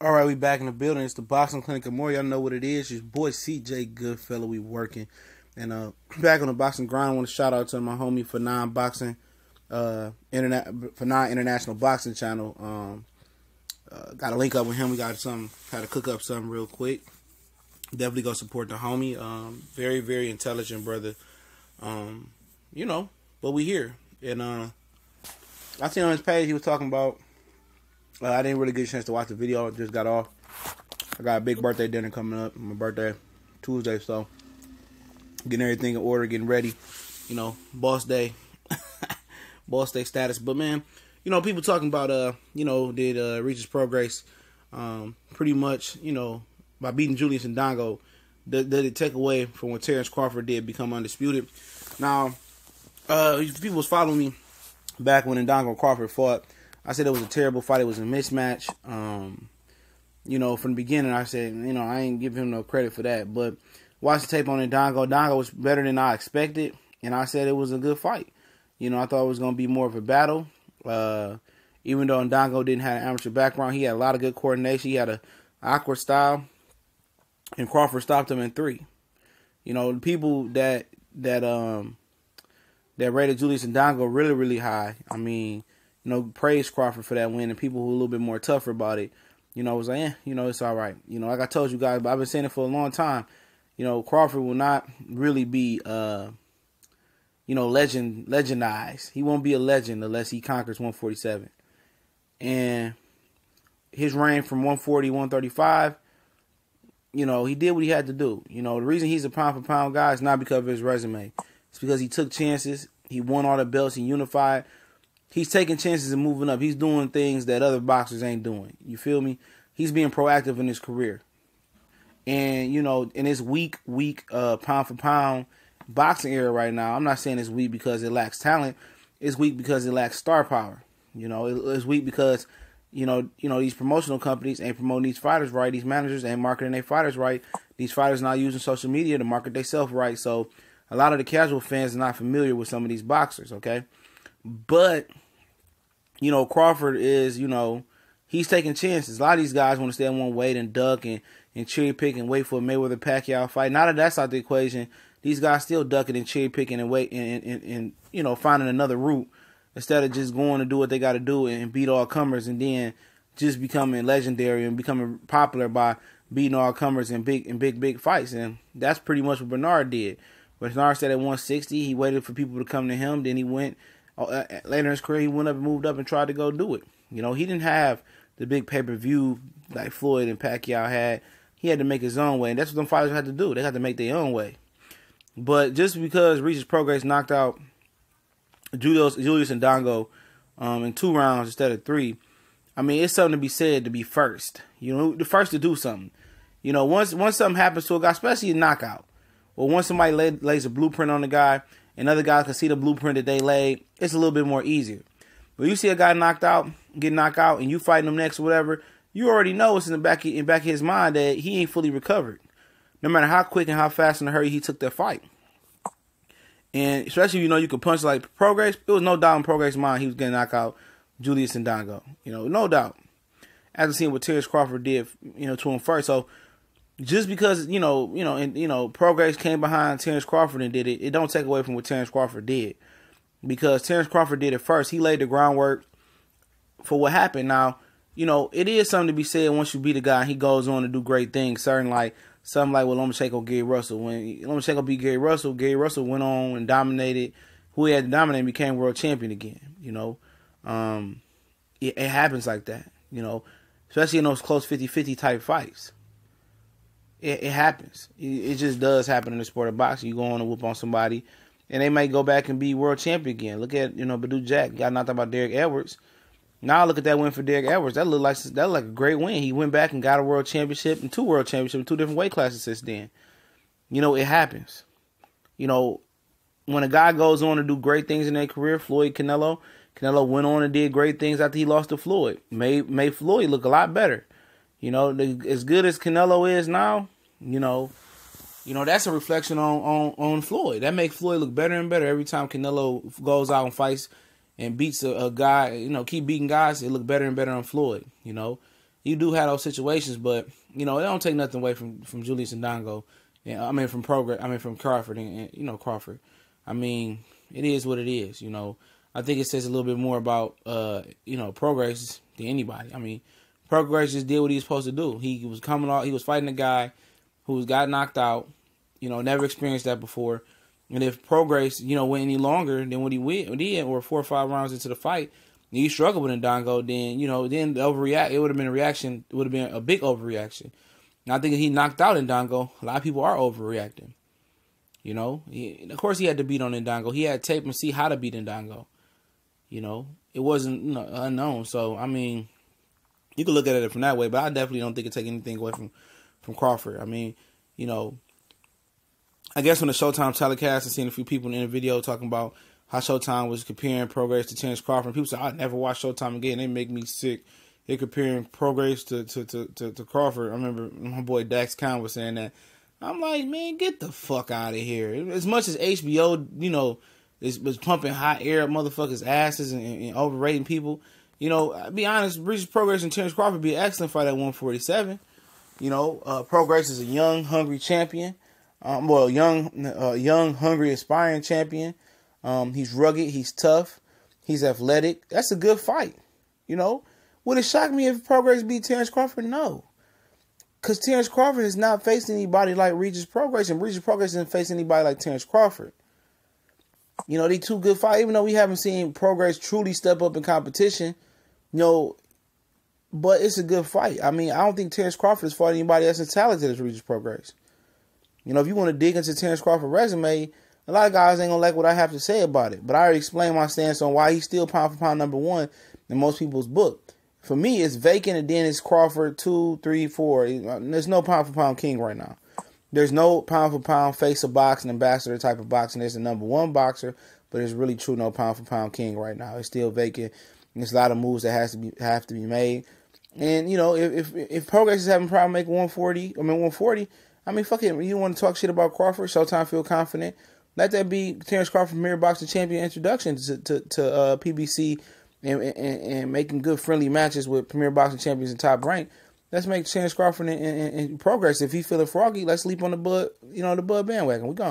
All right, we back in the building. It's the Boxing Clinic of More. Y'all know what it is. Your boy CJ Goodfellow. We working. And back on the boxing grind, I want to shout out to my homie for non-boxing, international boxing channel. Got to link up with him. We got to cook up something real quick. Definitely go support the homie. Very, very intelligent brother. But we here. And I seen on his page he was talking about. I didn't really get a chance to watch the video. I just got off. I got a big birthday dinner coming up. My birthday Tuesday, so getting everything in order, getting ready. Boss day, boss day status. But man, people talking about did Regis Prograis pretty much by beating Julius Indongo, did it take away from what Terence Crawford did, become undisputed? Now, if people was following me back when Indongo and Crawford fought, I said it was a terrible fight. It was a mismatch. From the beginning, I said, I ain't giving him no credit for that. But watch the tape on Indongo. Indongo was better than I expected, and I said it was a good fight. I thought it was going to be more of a battle. Even though Indongo didn't have an amateur background, he had a lot of good coordination. He had an awkward style, and Crawford stopped him in 3. The people that rated Julius Indongo really, really high, praised Crawford for that win, and people who were a little bit more tougher about it, was like, it's all right. Like I told you guys, but I've been saying it for a long time. Crawford will not really be, legendized. He won't be a legend unless he conquers 147. And his reign from 140, 135, he did what he had to do. The reason he's a pound for pound guy is not because of his resume. It's because he took chances. He won all the belts. He unified. He's taking chances and moving up. He's doing things that other boxers ain't doing. You feel me? He's being proactive in his career. And, in this weak pound for pound boxing era right now, I'm not saying it's weak because it lacks talent. It's weak because it lacks star power. It's weak because, these promotional companies ain't promoting these fighters right. These managers ain't marketing their fighters right. These fighters not using social media to market themselves right. So a lot of the casual fans are not familiar with some of these boxers, okay? But, Crawford is, he's taking chances. A lot of these guys want to stay on one weight and duck and cherry pick and wait for a Mayweather-Pacquiao fight. Now that that's out the equation, these guys still ducking and cherry picking and wait and finding another route instead of just going to do what they got to do and beat all comers and then just becoming legendary and becoming popular by beating all comers in big fights. And that's pretty much what Bernard did. Bernard said at 160, he waited for people to come to him. Then he went. Later in his career, he went up and moved up and tried to go do it. He didn't have the big pay-per-view like Floyd and Pacquiao had. He had to make his own way, and that's what them fighters had to do. They had to make their own way. But just because Regis Prograis knocked out Julius Indongo in 2 rounds instead of 3, it's something to be said to be first. The first to do something. Once something happens to a guy, especially a knockout, or once somebody lays a blueprint on the guy, and other guys can see the blueprint that they laid, it's a little bit more easier. When you see a guy get knocked out, and you fighting him next or whatever, you already know it's in the back of his mind that he ain't fully recovered. No matter how quick and how fast in a hurry he took that fight. And especially, you can punch like Prograis. It was no doubt in Prograis' mind he was going to knock out Julius Indongo. No doubt. After seeing what Terence Crawford did, to him first. So, just because, Prograis came behind Terence Crawford and did it, it don't take away from what Terence Crawford did. Because Terence Crawford did it first. He laid the groundwork for what happened. Now, it is something to be said once you beat a guy and he goes on to do great things. Something like Lomachenko, Gary Russell. When Lomachenko beat Gary Russell went on and dominated. Who he had to dominate and became world champion again. It happens like that. Especially in those close 50-50 type fights. It happens. It just does happen in the sport of boxing. You go on and whoop on somebody, and they might go back and be world champion again. Look at Badu Jack got knocked out by Derek Edwards. Now look at that win for Derek Edwards. That looked like a great win. He went back and got a world championship and 2 world championships in 2 different weight classes since then. It happens. When a guy goes on to do great things in their career, Canelo went on and did great things after he lost to Floyd. Made Floyd look a lot better. As good as Canelo is now, that's a reflection on Floyd. That makes Floyd look better and better every time Canelo goes out and fights and beats a guy, keep beating guys. It look better and better on Floyd, you do have those situations, but it don't take nothing away from Julius Indongo. From Prograis. From Crawford and Crawford. It is what it is. I think it says a little bit more about Prograis than anybody. Prograis just did what he was supposed to do. He was coming off. He was fighting a guy who got knocked out. Never experienced that before. And if Prograis, went any longer than what he did, or 4 or 5 rounds into the fight, and he struggled with Indongo, then the overreact. It would have been a reaction. It would have been a big overreaction. And I think if he knocked out Indongo, a lot of people are overreacting. Of course he had to beat on Indongo. He had tape and see how to beat Indongo. It wasn't unknown. So you can look at it from that way, but I definitely don't think it take anything away from Crawford. I guess when the Showtime telecast, I seen a few people in the video talking about how Showtime was comparing Prograis to Terence Crawford. And people say, I never watch Showtime again. They make me sick. They're comparing Prograis to Crawford. I remember my boy Dax Khan was saying that. I'm like, man, get the fuck out of here. As much as HBO, was pumping hot air up motherfuckers' asses and overrating people, I'll be honest, Regis Prograis and Terence Crawford would be an excellent fight at 147. Prograis is a young, hungry champion. Young, hungry, aspiring champion. He's rugged. He's tough. He's athletic. That's a good fight. Would it shock me if Prograis beat Terence Crawford? No. Because Terence Crawford is not facing anybody like Regis Prograis, and Regis Prograis isn't facing anybody like Terence Crawford. They two good fights, even though we haven't seen Prograis truly step up in competition, but it's a good fight. I don't think Terence Crawford has fought anybody that's as talented as Regis Prograis. If you want to dig into Terence Crawford's resume, a lot of guys ain't going to like what I have to say about it. But I already explained my stance on why he's still pound for pound number 1 in most people's book. For me, it's vacant, and then it's Crawford 2, 3, 4. There's no pound for pound king right now. There's no pound for pound face of boxing, ambassador type of boxing. There's a number 1 boxer, but there's really true no pound for pound king right now. It's still vacant. There's a lot of moves that have to be made. And if Prograis is having a problem making 140. Fuck it. You want to talk shit about Crawford? Showtime feel confident. Let that be Terence Crawford Premier Boxing Champion introduction to PBC and making good friendly matches with Premier Boxing Champions and Top Rank. Let's make Terence Crawford and Prograis. If he feeling froggy, let's leap on the Bud bandwagon. We gone.